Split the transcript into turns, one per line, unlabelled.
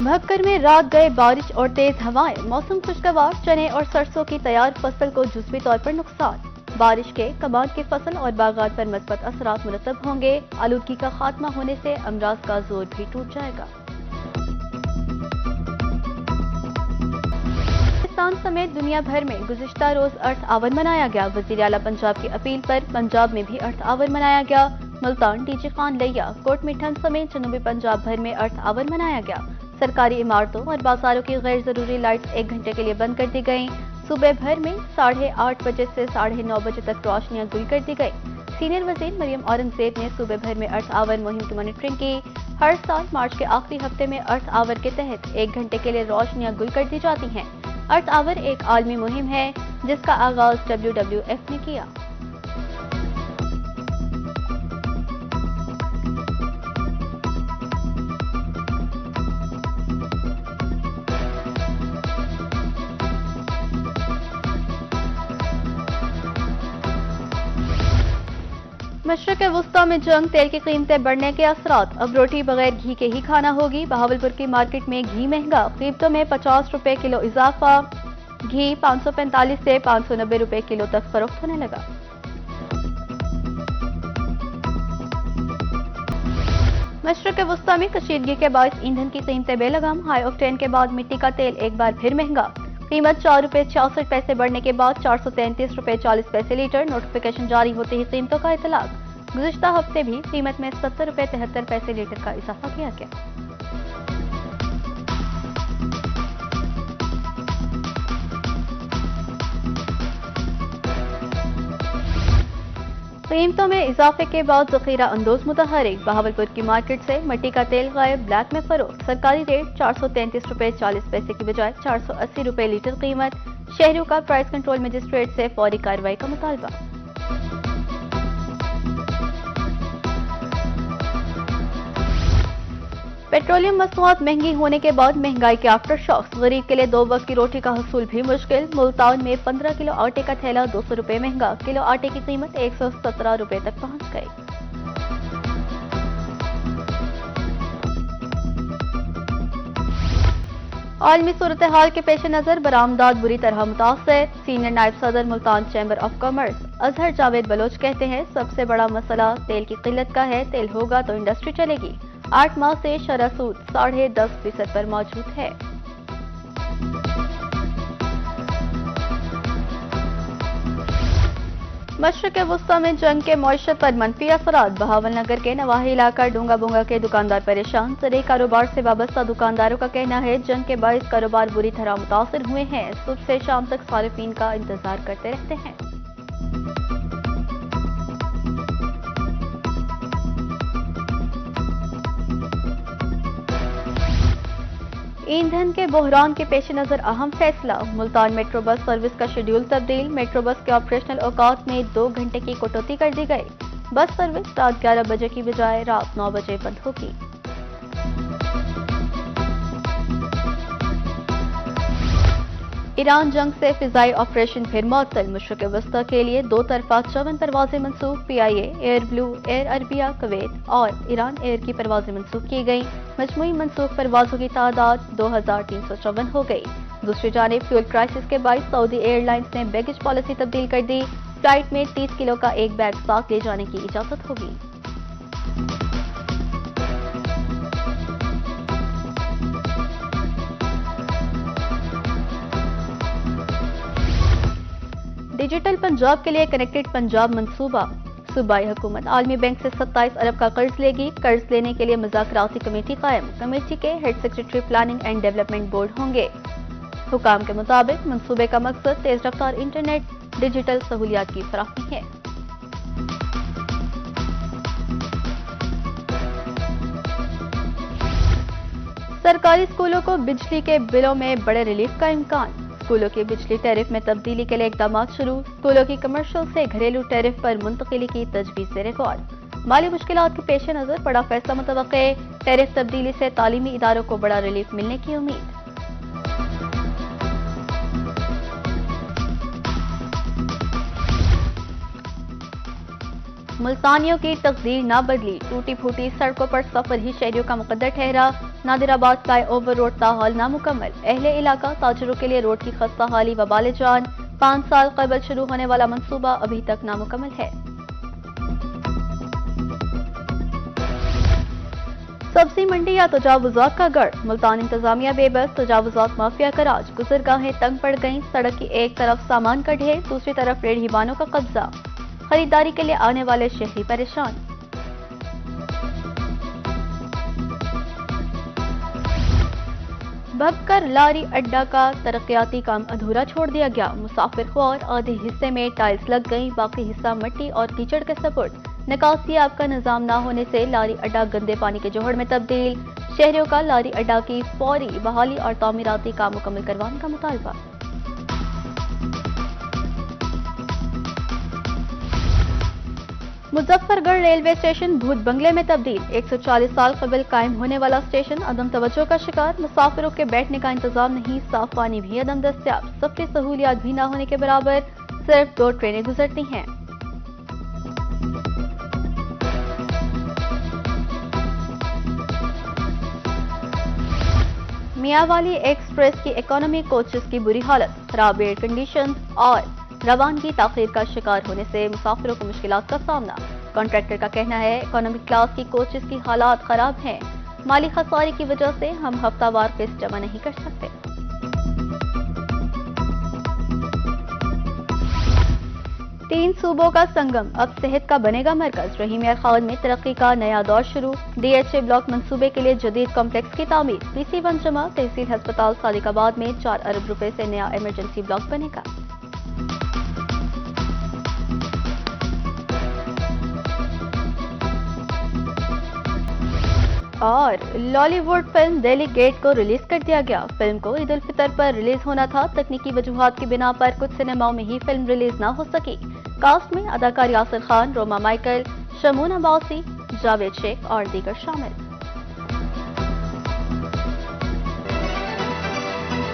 भक्कर में रात गए बारिश और तेज हवाएं, मौसम खुशगवार, चने और सरसों की तैयार फसल को जुज़वी तौर पर नुकसान। बारिश के कमान की फसल और बागात पर مثبت असरात मुरतब होंगे। आलूदगी का खात्मा होने से अमराज का जोर भी टूट जाएगा। पाकिस्तान समेत दुनिया भर में गुज़िश्ता रोज अर्थ आवर मनाया गया। वज़ीर आला पंजाब की अपील पर पंजाब में भी अर्थ आवर मनाया गया। मुल्तान, डीजी खान लिया, कोट मिठन समेत जनूबी पंजाब भर में अर्थ आवर मनाया गया। सरकारी इमारतों और बाजारों की गैर जरूरी लाइट्स 1 घंटे के लिए बंद कर दी गईं। सूबे भर में 8:30 बजे से 9:30 बजे तक रोशनियां गुल कर दी गई। सीनियर वज़ीर मरियम औरंगजेब ने सूबे भर में अर्थ आवर मुहिम की मॉनिटरिंग की। हर साल मार्च के आखिरी हफ्ते में अर्थ आवर के तहत 1 घंटे के लिए रोशनियां गुल कर दी जाती हैं। अर्थ आवर एक आलमी मुहिम है जिसका आगाज WWF ने किया। मशरक़ वुस्ता में जंग, तेल की कीमतें बढ़ने के असरात। अब रोटी बगैर घी के ही खाना होगी। बहावलपुर की मार्केट में घी महंगा, कीमतों में 50 रुपए किलो इजाफा। घी 545 से 590 रुपए किलो तक फरोख्त होने लगा। मशरक़ वुस्ता में कशीदगी के बायस ईंधन की कीमतें बेलगाम। हाई ऑक्टेन के बाद मिट्टी का तेल एक बार फिर महंगा। कीमत 4 रुपए 66 पैसे बढ़ने के बाद 433 रुपए 40 पैसे लीटर। नोटिफिकेशन जारी होते ही कीमतों का इतलाक। गुज़िश्ता हफ्ते भी कीमत में 70 रुपए 73 पैसे लीटर का इजाफा किया गया। कीमतों में इजाफे के बाद ज़ख़ीरा अंदोज मुतहरिक। बहावलपुर की मार्केट से मिट्टी का तेल गायब, ब्लैक में फरोख्त। सरकारी रेट 433 रुपए 40 पैसे की बजाय 480 रुपए लीटर कीमत। शहरियों का प्राइस कंट्रोल मजिस्ट्रेट से फौरी कार्रवाई का मुतालबा। पेट्रोलियम मसनूआत महंगी होने के बाद महंगाई के आफ्टर शॉक्स। गरीब के लिए 2 वक्त की रोटी का हसूल भी मुश्किल। मुल्तान में 15 किलो आटे का थैला 200 रुपए महंगा। किलो आटे की कीमत 117 रुपए तक पहुंच गई। आलमी सूरत हाल के पेश नजर बरामदात बुरी तरह मुतासर। सीनियर नायब सदर Multan chamber of commerce Azhar Javed Baloch कहते हैं, सबसे बड़ा मसला तेल की किल्लत का है। तेल होगा तो इंडस्ट्री चलेगी। 8 माह से शरह सूद 10.5% पर मौजूद है। मशरक़ वुस्ता में जंग के मईशत पर मनफी असरात। बहावल नगर के नवाही इलाका डूंगा बुंगा के दुकानदार परेशान। ज़रूरी कारोबार से वाबस्ता दुकानदारों का कहना है जंग के बायस कारोबार बुरी तरह मुतासर हुए हैं। सुबह से शाम तक सारिफीन का इंतजार करते रहते हैं। ईंधन के बहरान के पेश नजर अहम फैसला। मुल्तान मेट्रो बस सर्विस का शेड्यूल तब्दील। मेट्रो बस के ऑपरेशनल औकात में 2 घंटे की कटौती कर दी गई। बस सर्विस रात 11 बजे की बजाय रात 9 बजे बंद होगी। ईरान जंग से फिजाई ऑपरेशन फिर मुअत्तल। मशरक़ वुस्ता के लिए 2 तरफा 54 परवाजें मनसूख। PIA, air blue, air Arabia, Kuwait और ईरान एयर की परवाजें मनसूख की गईं। मजमूई मनसूख परवाजों की तादाद 2354 हो गई। दूसरी जानिब फ्यूल क्राइसिस के बायस सऊदी एयरलाइंस ने बैगेज पॉलिसी तब्दील कर दी। फ्लाइट में 30 किलो का एक बैग साथ ले जाने की इजाजत होगी। डिजिटल पंजाब के लिए कनेक्टेड पंजाब मंसूबा। सूबाई हुकूमत आलमी बैंक से 27 अरब का कर्ज लेगी। कर्ज लेने के लिए मुज़ाकराती कमेटी कायम। कमेटी के head secretary planning and development board होंगे। हुकाम के मुताबिक मंसूबे का मकसद तेज रफ्तार इंटरनेट, डिजिटल सहूलियात की फराहमी है। सरकारी स्कूलों को बिजली के बिलों में बड़े रिलीफ का इम्कान। स्कूलों की बिजली टैरिफ में तब्दीली के लिए इकदाम शुरू। स्कूलों की कमर्शियल से घरेलू टैरिफ पर मुंतकिली की तजवीज़ से रिकॉर्ड। माली मुश्किलात के पेश नजर बड़ा फैसला मुतवक्के। टैरिफ तब्दीली से तालीमी इदारों को बड़ा रिलीफ मिलने की उम्मीद। मुल्तानियों की तकदीर ना बदली, टूटी फूटी सड़कों पर सफर ही शहरियों का मुकद्दर ठहरा। नादिराबाद फ्लाई ओवर रोड ताहाल नामुकम्मल, अहले इलाका ताजरों के लिए रोड की खस्ता हाली वबाल जान। 5 साल कबल शुरू होने वाला मंसूबा अभी तक नामुकम्मल है। सब्जी मंडी या तजावुजात का गढ़, मुल्तान इंतजामिया बेबस, तजावुजात माफिया का राज। गुजरगाहें तंग पड़ गईं, सड़क की एक तरफ सामान का ढेर, दूसरी तरफ रेहड़ीबानों का कब्जा। खरीदारी के लिए आने वाले शहरी परेशान। भगकर लारी अड्डा का तरक्याती काम अधूरा छोड़ दिया गया। मुसाफिर ख्वार, आधे हिस्से में टाइल्स लग गई, बाकी हिस्सा मिट्टी और कीचड़ के सपुर्द। निकासी आब का निजाम न होने से लारी अड्डा गंदे पानी के जोहड़ में तब्दील। शहरियों का लारी अड्डा की फौरी बहाली और तामीराती काम मुकम्मल करवाने का मुतालबा। मुजफ्फरगढ़ रेलवे स्टेशन भूत बंगले में तब्दील। 140 साल कबल कायम होने वाला स्टेशन अदम तवज्जो का शिकार। मुसाफिरों के बैठने का इंतजाम नहीं, साफ पानी भी अदम दस्तियाब, सफरी सहूलियात भी न होने के बराबर। सिर्फ 2 ट्रेनें गुजरती हैं। मियावाली एक्सप्रेस की इकोनॉमी कोचेस की बुरी हालत, खराब एयर कंडीशंस और रवानगी ताखीर का शिकार होने से मुसाफिरों को मुश्किलात का सामना। कॉन्ट्रैक्टर का कहना है इकोनॉमिक क्लास की कोचेस की हालात खराब हैं, माली खसारे की वजह से हम हफ्तावार किस्त जमा नहीं कर सकते। तीन सूबों का संगम अब सेहत का बनेगा मरकज। रहीम यार खान में तरक्की का नया दौर शुरू। DHA ब्लॉक मंसूबे के लिए जदीद कॉम्प्लेक्स की तामीर। PC1 जमा, तहसील अस्पताल सादिकाबाद में 4 अरब रुपए से नया इमरजेंसी ब्लॉक बनेगा। और लॉलीवुड फिल्म दिल्ली गेट को रिलीज कर दिया गया। फिल्म को ईद उल फितर पर रिलीज होना था, तकनीकी वजूहात की बिना पर कुछ सिनेमाओं में ही फिल्म रिलीज न हो सकी। कास्ट में अदाकार यासिर खान, रोमा माइकल, शमून अब्बासी, जावेद शेख और दीगर शामिल।